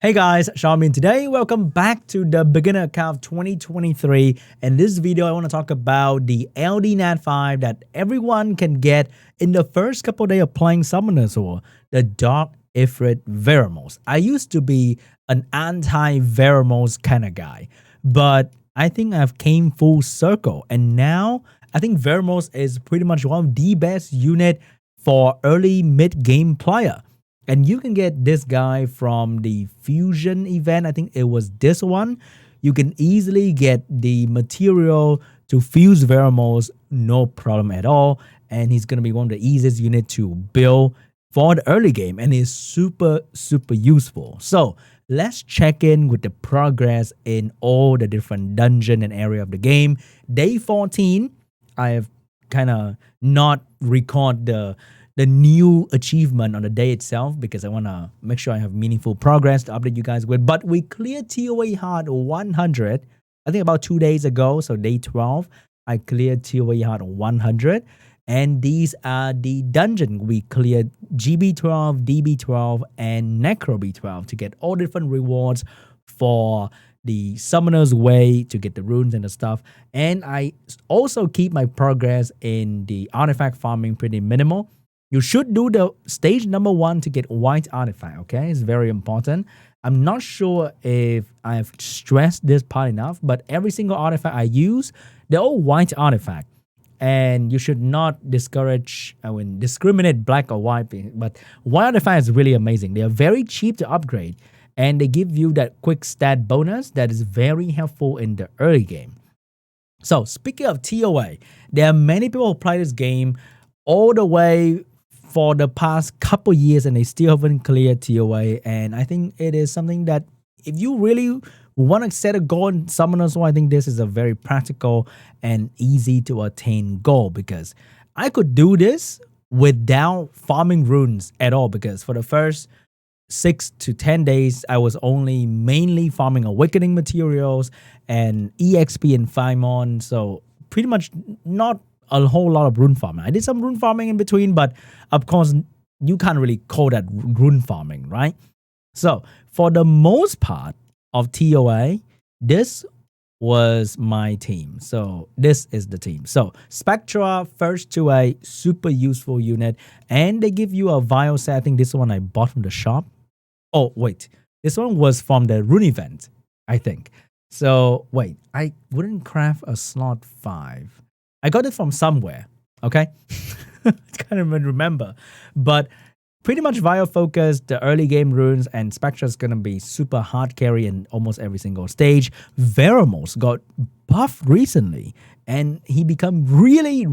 Hey guys, SeanB today. Welcome back to the Beginner Account 2023. In this video, I want to talk about the LD5 that everyone can get in the first couple of days of playing Summoners, or the Dark Ifrit Veromos. I used to be an anti-Veromos kind of guy, but I think I've came full circle, and now I think Veromos is pretty much one of the best unit for early mid-game player. And you can get this guy from the fusion event. I think it was this one. You can easily get the material to fuse Veromos, no problem at all. And he's going to be one of the easiest units to build for the early game. And it's super useful. So let's check in with the progress in all the different dungeon and area of the game. Day 14, I have kind of not record the new achievement on the day itself because I want to make sure I have meaningful progress to update you guys with. But we cleared TOA Hard 100, I think about 2 days ago. So day 12, I cleared TOA Hard 100. And these are the dungeon. We cleared GB12, DB12, and Necro B12 to get all different rewards for the Summoner's Way to get the runes and the stuff. And I also keep my progress in the artifact farming pretty minimal. You should do the stage number 1 to get white artifact, okay? It's very important. I'm not sure if I've stressed this part enough, but every single artifact I use, they're all white artifact. And you should not discriminate black or white, but white artifact is really amazing. They are very cheap to upgrade, and they give you that quick stat bonus that is very helpful in the early game. So speaking of TOA, there are many people who play this game all the way for the past couple years and they still haven't cleared TOA. And I think it is something that if you really want to set a goal in Summoners, I think this is a very practical and easy to attain goal, because I could do this without farming runes at all, because for the first 6 to 10 days, I was only mainly farming awakening materials and EXP and Phymon. So pretty much not a whole lot of rune farming. I did some rune farming in between, but of course, you can't really call that rune farming, right? So for the most part of TOA, this was my team. So this is the team. So Spectra, first to a super useful unit, and they give you a vial set. I think this one I bought from the shop. Oh, wait. This one was from the Rune event, I think. So wait, I wouldn't craft a slot 5. I got it from somewhere, okay? I can't even remember. But pretty much Vial focus, the early game runes, and Spectra is going to be super hard carry in almost every single stage. Veromos got buffed recently, and he become really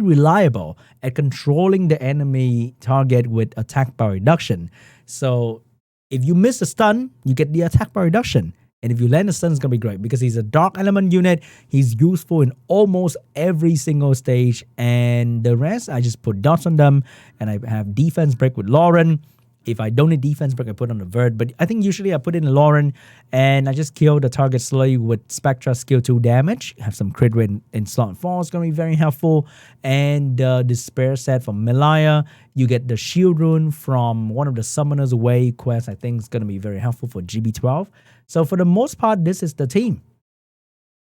reliable at controlling the enemy target with attack power reduction. So if you miss a stun, you get the attack power reduction. And if you land a stun, it's going to be great because he's a dark element unit. He's useful in almost every single stage. And the rest, I just put dots on them. And I have defense break with Lauren. If I don't need defense break, I put on the Vert. But I think usually I put in Lauren. And I just kill the target slowly with Spectra skill 2 damage. Have some crit rate in slot 4. It's going to be very helpful. And the Despair set from Malaya. You get the shield rune from one of the Summoners Way quests. I think it's going to be very helpful for GB12. So for the most part, this is the team.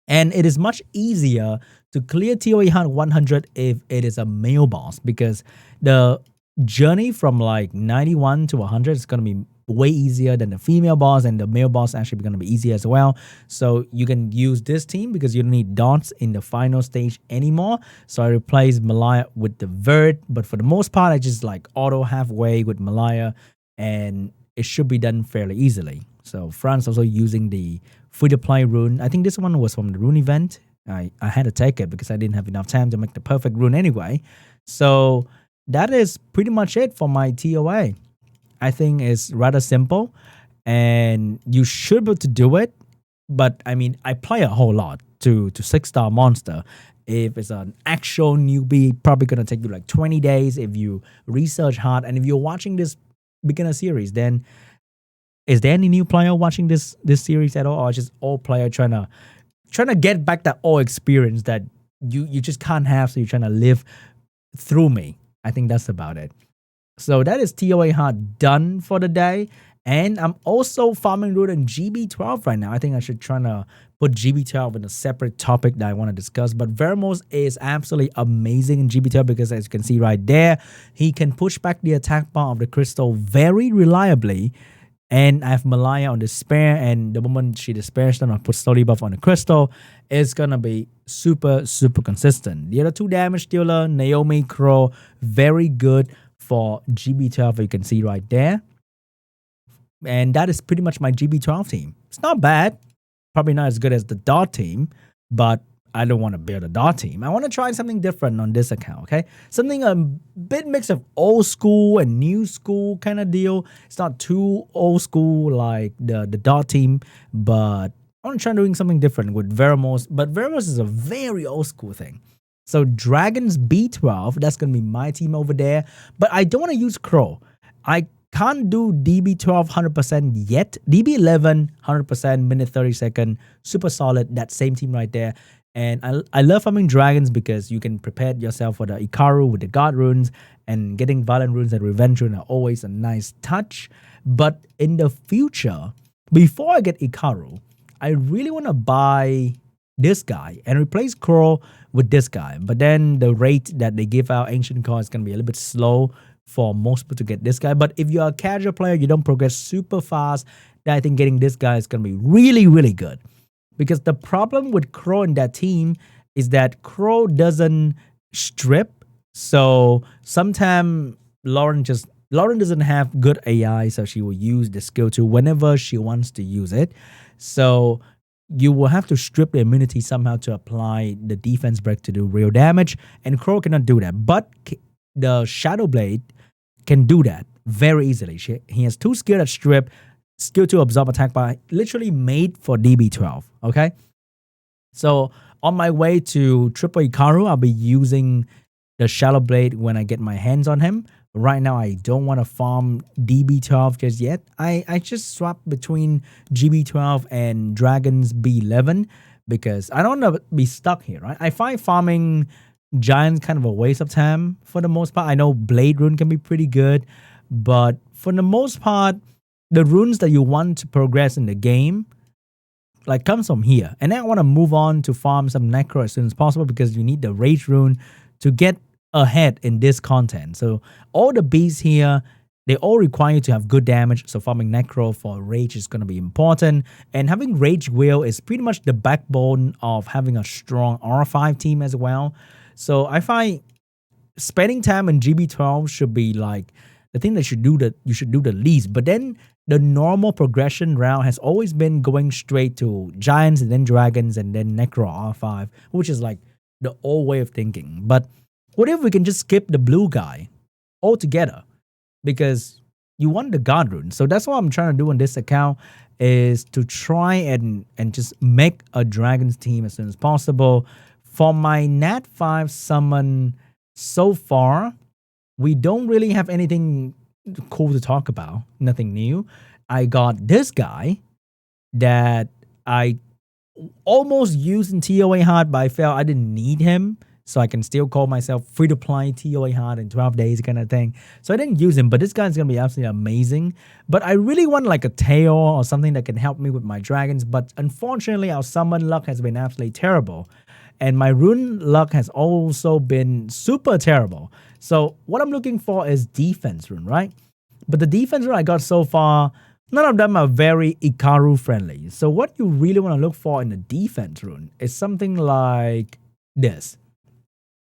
And it is much easier to clear TOA Hard 100 if it is a male boss, because the journey from like 91 to 100 is going to be way easier than the female boss, and the male boss actually going to be easier as well. So you can use this team because you don't need dots in the final stage anymore. So I replaced Malaya with the Vert, but for the most part, I just like auto halfway with Malaya, and it should be done fairly easily. So Fran's also using the free-to-play rune. I think this one was from the Rune event. I had to take it because I didn't have enough time to make the perfect rune anyway. So that is pretty much it for my TOA. I think it's rather simple, and you should be able to do it. But I mean, I play a whole lot to 6-star monster. If it's an actual newbie, probably going to take you like 20 days if you research hard. And if you're watching this beginner series, then is there any new player watching this series at all, or just old player trying to get back that old experience that you just can't have, so you're trying to live through me? I think that's about it. So that is TOA Hard done for the day. And I'm also farming Rune in GB12 right now. I think I should try to put GB12 in a separate topic that I want to discuss. But Veromos is absolutely amazing in GB12 because, as you can see right there, he can push back the attack bar of the crystal very reliably. And I have Malaya on Despair, and the moment she despairs, then I put Slowly buff on the crystal. It's gonna be super, super consistent. The other 2 damage dealer, Naomi, Crow, very good for GB12, you can see right there. And that is pretty much my GB12 team. It's not bad. Probably not as good as the Dot team, but I don't want to build a Dot team. I want to try something different on this account, okay? Something a bit mix of old school and new school kind of deal. It's not too old school like the Dot team, but I want to try doing something different with Veromos. But Veromos is a very old school thing. So Dragons B12, that's going to be my team over there. But I don't want to use Crow. I can't do DB12 100% yet. DB11 100%, minute 30 second, super solid. That same team right there. And I love farming dragons because you can prepare yourself for the Ikaru with the God runes, and getting violent runes and revenge runes are always a nice touch. But in the future, before I get Ikaru, I really want to buy this guy and replace Crow with this guy. But then the rate that they give out ancient cards is going to be a little bit slow for most people to get this guy. But if you're a casual player, you don't progress super fast, then I think getting this guy is going to be really, really good. Because the problem with Crow in that team is that Crow doesn't strip. So sometimes Lauren doesn't have good AI, so she will use the skill 2 whenever she wants to use it. So you will have to strip the immunity somehow to apply the defense break to do real damage. And Crow cannot do that. But the Shadow Blade can do that very easily. He has 2 skill that strip, skill 2 absorb attack by, literally made for DB12, okay? So on my way to triple Ikaru, I'll be using the Shadow Blade when I get my hands on him. Right now, I don't want to farm DB12 just yet. I just swap between GB12 and Dragons B11 because I don't want to be stuck here, right? I find farming Giants kind of a waste of time for the most part. I know Blade Rune can be pretty good, but for the most part, the runes that you want to progress in the game like comes from here. And then I want to move on to farm some Necro as soon as possible because you need the Rage rune to get ahead in this content. So all the beasts here, they all require you to have good damage. So farming Necro for Rage is going to be important. And having Rage Wheel is pretty much the backbone of having a strong R5 team as well. So I find spending time in GB12 should be like the thing that you should do the least. But then the normal progression route has always been going straight to Giants and then Dragons and then Necro R5, which is like the old way of thinking. But what if we can just skip the blue guy altogether? Because you want the God rune. So that's what I'm trying to do on this account, is to try and just make a Dragons team as soon as possible. For my Nat 5 summon so far, we don't really have anything cool to talk about. Nothing new. I got this guy that I almost used in TOA hard, but I felt I didn't need him. So I can still call myself free to play TOA hard in 12 days kind of thing. So I didn't use him, but this guy's going to be absolutely amazing. But I really want like a tail or something that can help me with my dragons. But unfortunately, our summon luck has been absolutely terrible. And my rune luck has also been super terrible. So what I'm looking for is defense rune, right? But the defense rune I got so far, none of them are very Ikaru friendly. So what you really want to look for in the defense rune is something like this.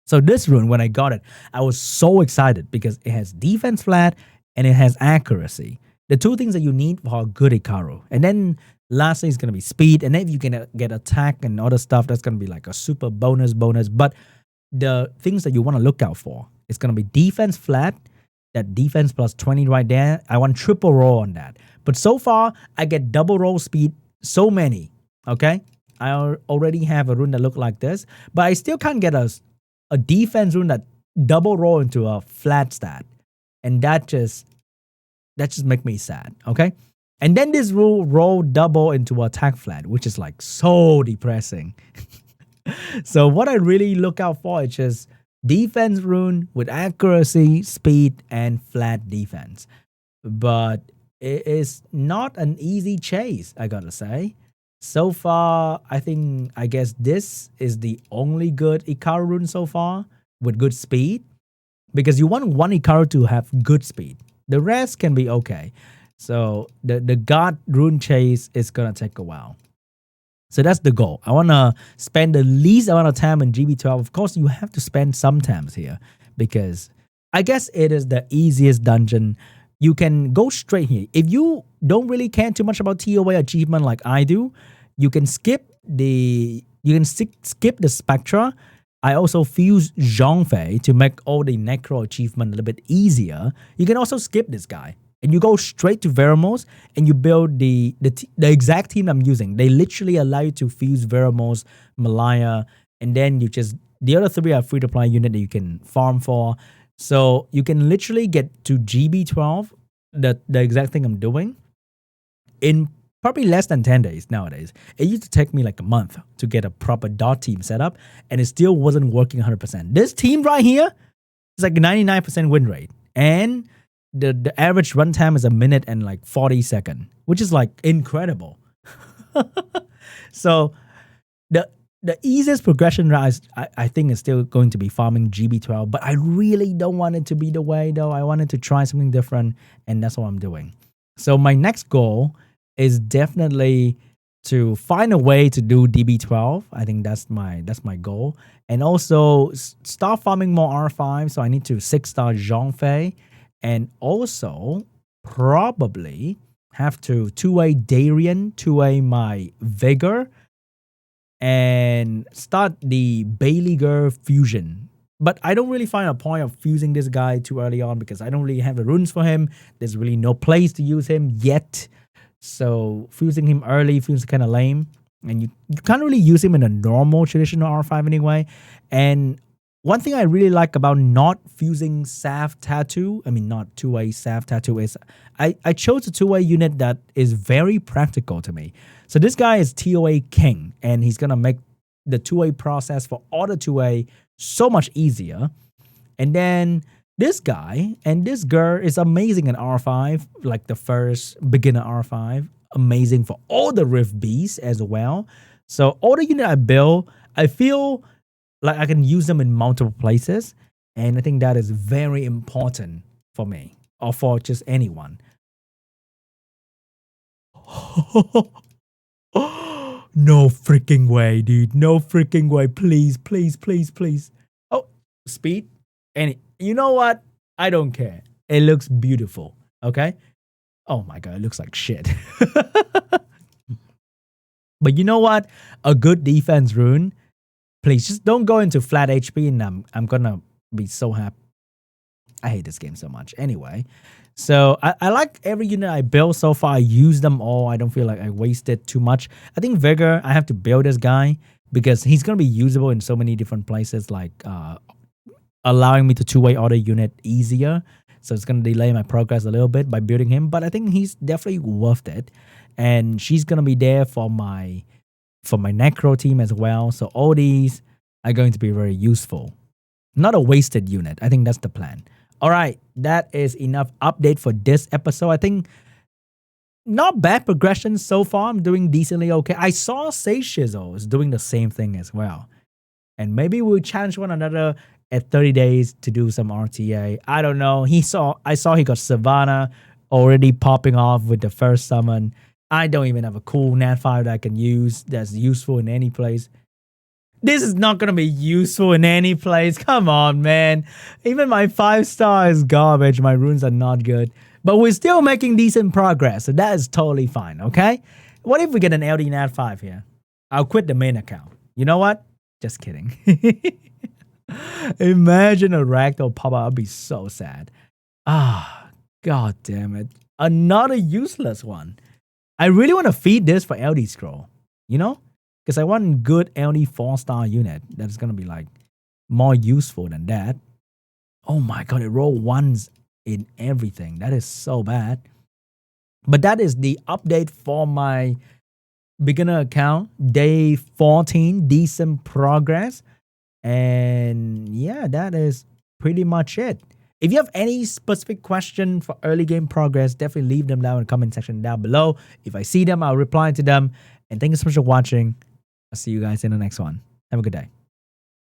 So this rune, when I got it, I was so excited because it has defense flat and it has accuracy. The 2 things that you need for a good Ikaru. And then lastly, it's going to be speed. And then if you can get attack and other stuff, that's going to be like a super bonus. But the things that you want to look out for, it's going to be defense flat, that defense plus 20 right there. I want triple roll on that. But so far, I get double roll speed so many, okay? I already have a rune that look like this, but I still can't get a defense rune that double roll into a flat stat. And that just make me sad, okay? And then this rule roll double into attack flat, which is like so depressing. So what I really look out for is just defense rune with accuracy, speed, and flat defense. But it is not an easy chase, I gotta say. So far, I guess this is the only good Ikaru rune so far with good speed, because you want one Ikaru to have good speed. The rest can be okay. So the God rune chase is gonna take a while. So that's the goal. I wanna spend the least amount of time in GB12. Of course, you have to spend some times here because I guess it is the easiest dungeon. You can go straight here. If you don't really care too much about TOA achievement like I do, you can skip the skip the Spectra. I also fuse Zhongfei to make all the Necro achievement a little bit easier. You can also skip this guy and you go straight to Veromos and you build the exact team I'm using. They literally allow you to fuse Veromos, Malaya, and then you just, the other three are free to play unit that you can farm for. So you can literally get to GB12, the exact thing I'm doing, in probably less than 10 days nowadays. It used to take me like a month to get a proper dot team set up, and it still wasn't working 100%. This team right here is like 99% win rate, and the average runtime is a minute and like 40 seconds, which is like incredible. So the easiest progression route I think is still going to be farming GB12, but I really don't want it to be the way though. I wanted to try something different, and that's what I'm doing. So my next goal is definitely to find a way to do DB12. I think that's my goal. And also start farming more R5. So I need to 6-star Zhongfei, and also probably have to 2A Darien, 2A my Vigor, and start the Bailiger fusion. But I don't really find a point of fusing this guy too early on because I don't really have the runes for him. There's really no place to use him yet. So fusing him early feels kind of lame. And you can't really use him in a normal traditional R5 anyway. And one thing I really like about not fusing Sav Tattoo, I mean not 2A Sav Tattoo, is I chose a 2A unit that is very practical to me. So this guy is TOA King, and he's going to make the 2A process for all the 2A so much easier. And then this guy and this girl is amazing in R5, like the first beginner R5. Amazing for all the Rift Beasts as well. So all the units I build, I feel like I can use them in multiple places. And I think that is very important for me or for just anyone. No freaking way, dude. No freaking way. Please, please, please, please. Oh, speed. And you know what? I don't care. It looks beautiful. Okay? Oh my God, it looks like shit. But you know what? A good defense rune. Please, just don't go into flat HP and I'm gonna be so happy. I hate this game so much. Anyway, so I like every unit I built so far. I use them all. I don't feel like I wasted too much. I think Vigor, I have to build this guy because he's going to be usable in so many different places, like allowing me to 2A auto unit easier. So it's going to delay my progress a little bit by building him. But I think he's definitely worth it. And she's going to be there for my Necro team as well. So all these are going to be very useful. Not a wasted unit. I think that's the plan. All right, that is enough update for this episode. I think not bad progression so far. I'm doing decently okay. I saw Sage Shizzle is doing the same thing as well. And maybe we'll challenge one another at 30 days to do some RTA. I don't know. I saw he got Savannah already popping off with the first summon. I don't even have a cool Nat 5 that I can use that's useful in any place. This is not going to be useful in any place. Come on, man. Even my 5-star is garbage. My runes are not good. But we're still making decent progress. So that is totally fine, okay? What if we get an LD Nat 5 here? I'll quit the main account. You know what? Just kidding. Imagine a ragdoll pop up. I'd be so sad. Ah, god damn it. Another useless one. I really want to feed this for LD Scroll. You know? Because I want good LD 4-star unit that's going to be like more useful than that. Oh my god, it rolled ones in everything. That is so bad. But that is the update for my beginner account. Day 14, decent progress. And yeah, that is pretty much it. If you have any specific question for early game progress, definitely leave them down in the comment section down below. If I see them, I'll reply to them. And thank you so much for watching. I'll see you guys in the next one. Have a good day.